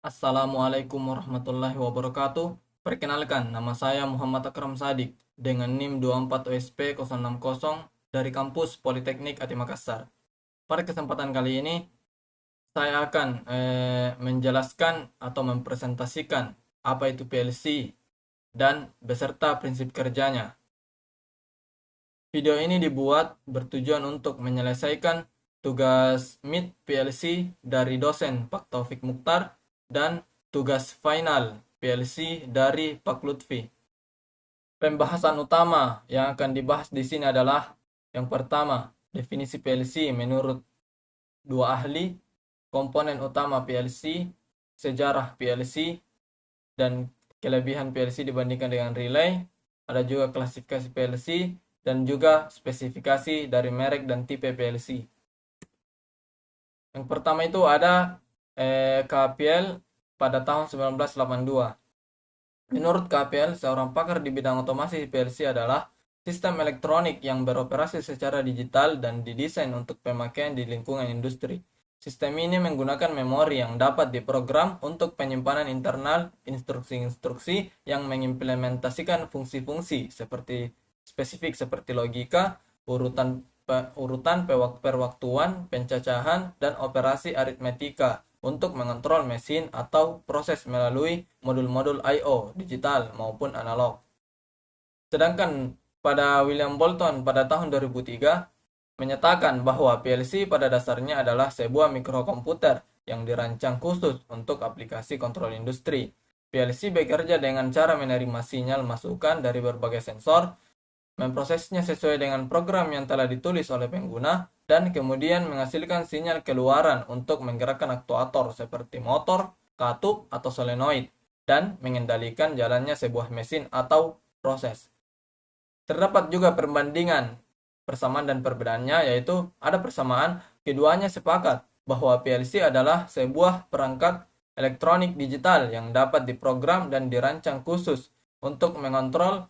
Assalamualaikum warahmatullahi wabarakatuh. Perkenalkan, nama saya Muhammad Akram Sadik dengan NIM 24OSP060 dari kampus Politeknik Ati Makassar. Pada kesempatan kali ini, saya akan menjelaskan atau mempresentasikan apa itu PLC dan beserta prinsip kerjanya. Video ini dibuat bertujuan untuk menyelesaikan tugas MIT PLC dari dosen Pak Taufik Mukhtar dan tugas final PLC dari Pak Lutfi. Pembahasan utama yang akan dibahas di sini adalah yang pertama, definisi PLC menurut dua ahli, komponen utama PLC, sejarah PLC, dan kelebihan PLC dibandingkan dengan relay. Ada juga klasifikasi PLC dan juga spesifikasi dari merek dan tipe PLC. Yang pertama itu ada KPL pada tahun 1982. Menurut KPL, seorang pakar di bidang otomasi PLC adalah sistem elektronik yang beroperasi secara digital dan didesain untuk pemakaian di lingkungan industri. Sistem ini menggunakan memori yang dapat diprogram untuk penyimpanan internal instruksi-instruksi yang mengimplementasikan fungsi-fungsi spesifik seperti logika, perwaktuan, pencacahan, dan operasi aritmetika untuk mengontrol mesin atau proses melalui modul-modul I/O digital maupun analog. Sedangkan pada William Bolton pada tahun 2003 menyatakan bahwa PLC pada dasarnya adalah sebuah mikrokomputer yang dirancang khusus untuk aplikasi kontrol industri. PLC bekerja dengan cara menerima sinyal masukan dari berbagai sensor, memprosesnya sesuai dengan program yang telah ditulis oleh pengguna, dan kemudian menghasilkan sinyal keluaran untuk menggerakkan aktuator seperti motor, katup, atau solenoid, dan mengendalikan jalannya sebuah mesin atau proses. Terdapat juga perbandingan persamaan dan perbedaannya, yaitu ada persamaan, keduanya sepakat bahwa PLC adalah sebuah perangkat elektronik digital yang dapat diprogram dan dirancang khusus untuk mengontrol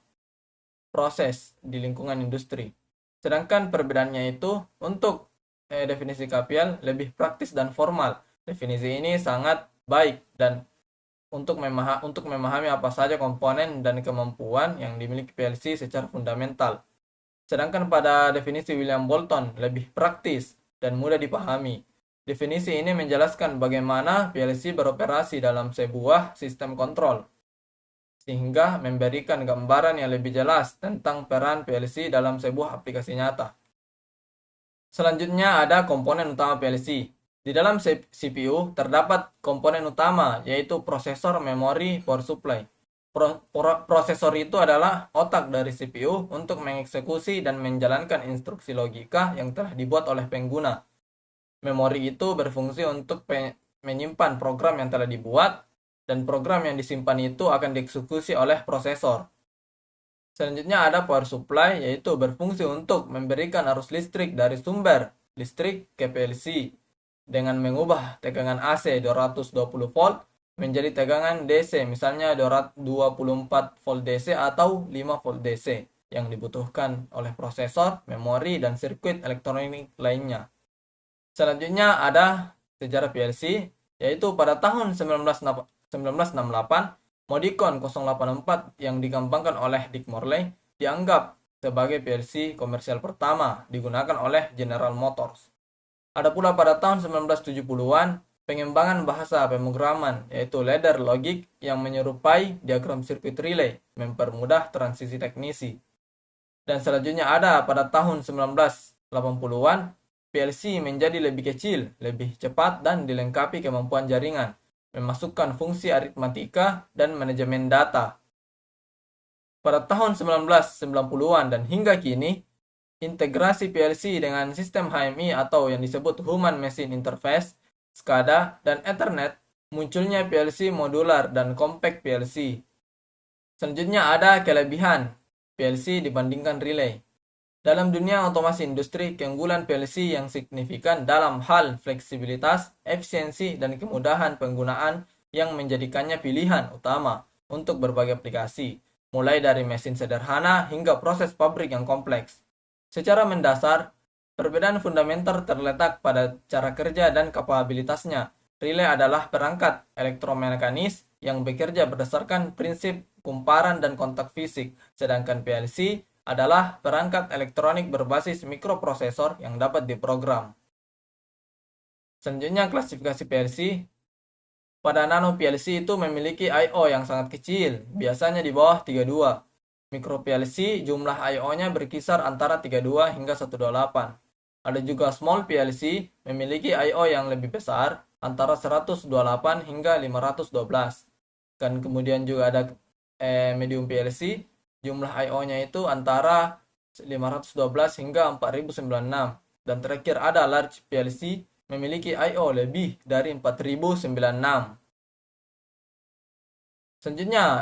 proses di lingkungan industri. Sedangkan perbedaannya itu untuk definisi KPL lebih praktis dan formal. Definisi ini sangat baik dan untuk memahami apa saja komponen dan kemampuan yang dimiliki PLC secara fundamental. Sedangkan pada definisi William Bolton lebih praktis dan mudah dipahami. Definisi ini menjelaskan bagaimana PLC beroperasi dalam sebuah sistem kontrol, sehingga memberikan gambaran yang lebih jelas tentang peran PLC dalam sebuah aplikasi nyata. Selanjutnya ada komponen utama PLC. Di dalam CPU terdapat komponen utama, yaitu prosesor, memori, power supply. Prosesor itu adalah otak dari CPU untuk mengeksekusi dan menjalankan instruksi logika yang telah dibuat oleh pengguna. Memori itu berfungsi untuk menyimpan program yang telah dibuat, dan program yang disimpan itu akan dieksekusi oleh prosesor. Selanjutnya ada power supply, yaitu berfungsi untuk memberikan arus listrik dari sumber listrik ke PLC dengan mengubah tegangan AC 220 volt menjadi tegangan DC, misalnya 24 volt DC atau 5 volt DC yang dibutuhkan oleh prosesor, memori, dan sirkuit elektronik lainnya. Selanjutnya ada sejarah PLC, yaitu pada tahun 1968, Modicon 084 yang dikembangkan oleh Dick Morley dianggap sebagai PLC komersial pertama digunakan oleh General Motors. Ada pula pada tahun 1970-an pengembangan bahasa pemrograman, yaitu ladder logic yang menyerupai diagram sirkuit relay, mempermudah transisi teknisi. Dan selanjutnya ada pada tahun 1980-an, PLC menjadi lebih kecil, lebih cepat, dan dilengkapi kemampuan jaringan, memasukkan fungsi aritmatika dan manajemen data. Pada tahun 1990-an dan hingga kini, integrasi PLC dengan sistem HMI atau yang disebut Human Machine Interface, SCADA, dan Ethernet, munculnya PLC modular dan compact PLC. Selanjutnya ada kelebihan PLC dibandingkan relay. Dalam dunia otomasi industri, keunggulan PLC yang signifikan dalam hal fleksibilitas, efisiensi, dan kemudahan penggunaan yang menjadikannya pilihan utama untuk berbagai aplikasi, mulai dari mesin sederhana hingga proses pabrik yang kompleks. Secara mendasar, perbedaan fundamental terletak pada cara kerja dan kapabilitasnya, relay adalah perangkat elektromekanis yang bekerja berdasarkan prinsip kumparan dan kontak fisik, sedangkan PLC adalah perangkat elektronik berbasis mikroprosesor yang dapat diprogram. Selanjutnya klasifikasi PLC. Pada nano PLC itu memiliki I/O yang sangat kecil, biasanya di bawah 32. Micro PLC jumlah I/O-nya berkisar antara 32 hingga 128. Ada juga small PLC memiliki I/O yang lebih besar, antara 128 hingga 512. Dan kemudian juga ada medium PLC, jumlah I/O-nya itu antara 512 hingga 4096. Dan terakhir ada large PLC memiliki I/O lebih dari 4096. Selanjutnya,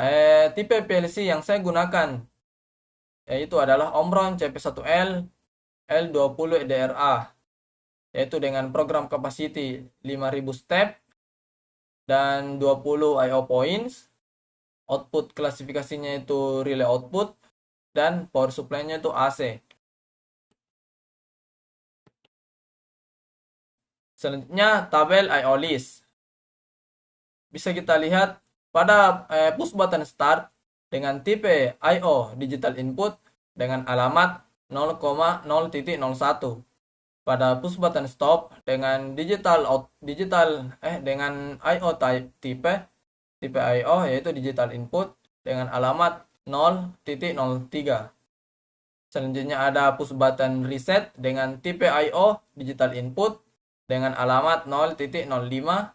tipe PLC yang saya gunakan yaitu adalah Omron CP1L L20 DRA, yaitu dengan program capacity 5000 step dan 20 I/O points. Output klasifikasinya itu relay output dan power supply-nya itu AC. Selanjutnya tabel I/O list. Bisa kita lihat pada push button start dengan tipe I/O digital input dengan alamat 0,0.01. Pada push button stop dengan dengan I/O tipe I/O yaitu digital input dengan alamat 0.03. Selanjutnya ada push button reset dengan tipe I/O digital input dengan alamat 0.05.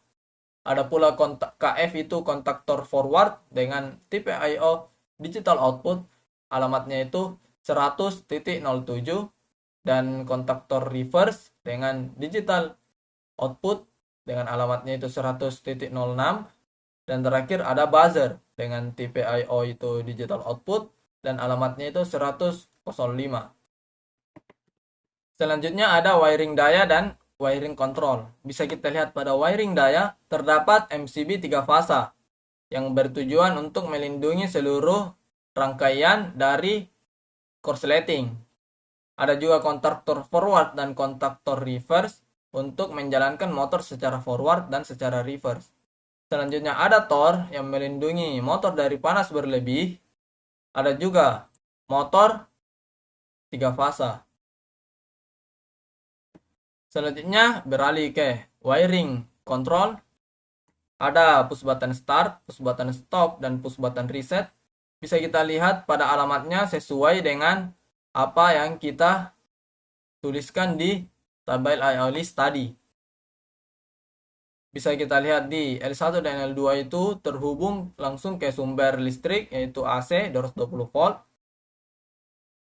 Ada pula kontak KF itu kontaktor forward dengan tipe I/O digital output, alamatnya itu 100.07, dan kontaktor reverse dengan digital output dengan alamatnya itu 100.06. Dan terakhir ada buzzer dengan tipe I/O itu digital output dan alamatnya itu 100.05. Selanjutnya ada wiring daya dan wiring control. Bisa kita lihat pada wiring daya terdapat MCB 3 fasa yang bertujuan untuk melindungi seluruh rangkaian dari korsleting. Ada juga kontaktor forward dan kontaktor reverse untuk menjalankan motor secara forward dan secara reverse. Selanjutnya ada Tor yang melindungi motor dari panas berlebih. Ada juga motor 3 fasa. Selanjutnya beralih ke wiring control. Ada push button start, push button stop, dan push button reset. Bisa kita lihat pada alamatnya sesuai dengan apa yang kita tuliskan di tabel I/O list tadi. Bisa kita lihat di L1 dan L2 itu terhubung langsung ke sumber listrik yaitu AC 220 volt.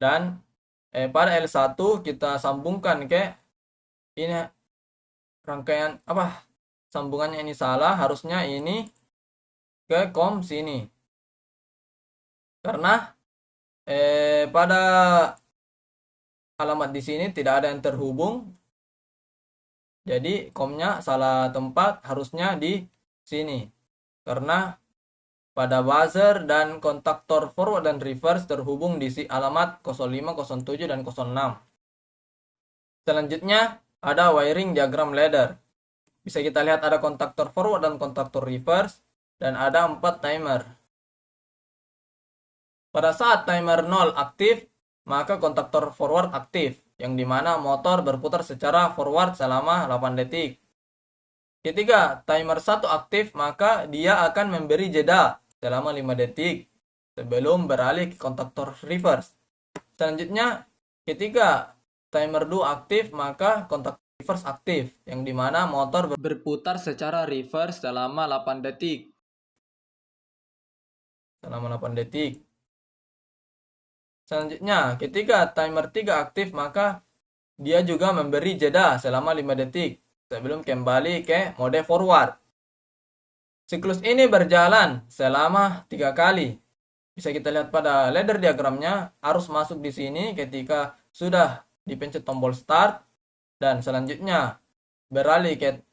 Dan pada L1 kita sambungkan ke ini rangkaian sambungannya ini salah, harusnya ini ke COM sini. Karena pada alamat di sini tidak ada yang terhubung. Jadi COM-nya salah tempat, harusnya di sini. Karena pada buzzer dan kontaktor forward dan reverse terhubung di alamat 05, 07, dan 06. Selanjutnya ada wiring diagram ladder. Bisa kita lihat ada kontaktor forward dan kontaktor reverse dan ada 4 timer. Pada saat timer 0 aktif, maka kontaktor forward aktif, yang dimana motor berputar secara forward selama 8 detik. Ketika timer 1 aktif, maka dia akan memberi jeda selama 5 detik sebelum beralih ke kontaktor reverse. Selanjutnya, ketika timer 2 aktif, maka kontaktor reverse aktif, yang dimana motor berputar secara reverse selama 8 detik. Selanjutnya, ketika timer 3 aktif, maka dia juga memberi jeda selama 5 detik sebelum kembali ke mode forward. Siklus ini berjalan selama 3 kali. Bisa kita lihat pada ladder diagramnya, arus masuk di sini ketika sudah dipencet tombol start, dan selanjutnya beralih ke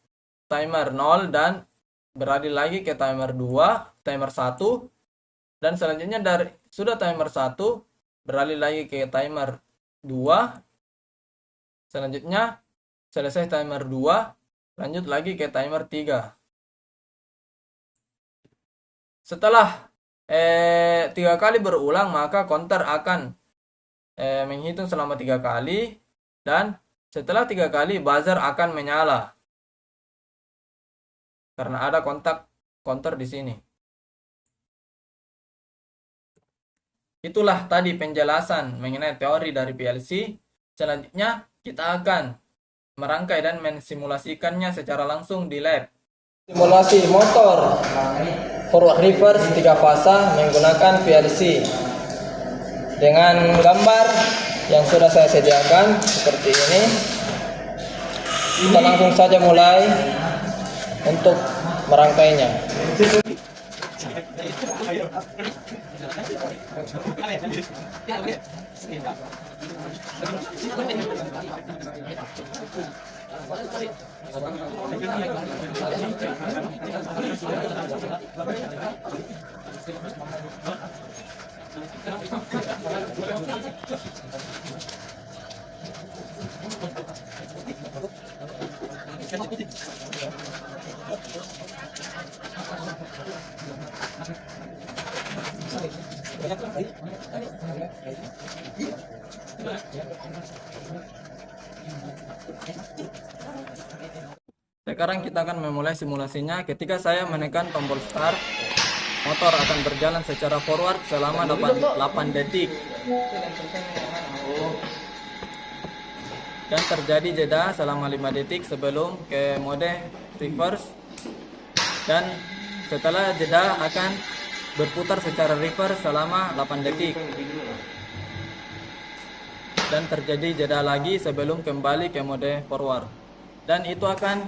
timer 0 dan beralih lagi ke timer 2, timer 1, dan selanjutnya dari sudah timer 1 beralih lagi ke timer 2. Selanjutnya selesai timer 2, lanjut lagi ke timer 3. Setelah 3 kali berulang, maka counter akan menghitung selama 3 kali, dan setelah 3 kali buzzer akan menyala karena ada kontak counter di sini. Itulah tadi penjelasan mengenai teori dari PLC. Selanjutnya kita akan merangkai dan mensimulasikannya secara langsung di lab. Simulasi motor forward reverse 3 fasa menggunakan PLC dengan gambar yang sudah saya sediakan seperti ini. Kita langsung saja mulai untuk merangkainya. Sekarang kita akan memulai simulasinya. Ketika saya menekan tombol start, motor akan berjalan secara forward selama 8 detik. Dan terjadi jeda selama 5 detik sebelum ke mode reverse. Dan setelah jeda akan berputar secara reverse selama 8 detik. Dan terjadi jeda lagi sebelum kembali ke mode forward. Dan itu akan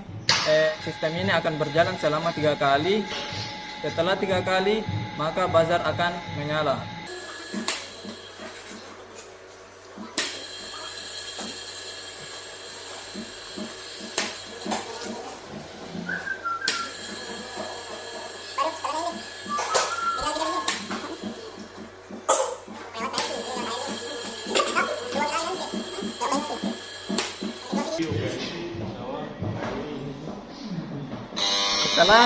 sistem ini akan berjalan selama 3 kali. Setelah 3 kali, maka buzzer akan menyala. Setelah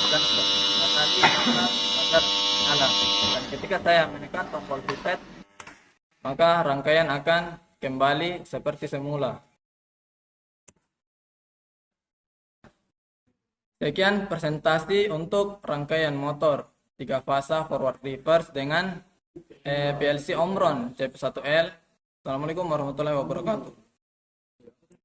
dan kali maka nyala. Dan ketika saya menekan tombol reset, maka rangkaian akan kembali seperti semula. Sekian presentasi untuk rangkaian motor 3 fasa forward reverse dengan PLC Omron CP1L. Assalamualaikum warahmatullahi wabarakatuh.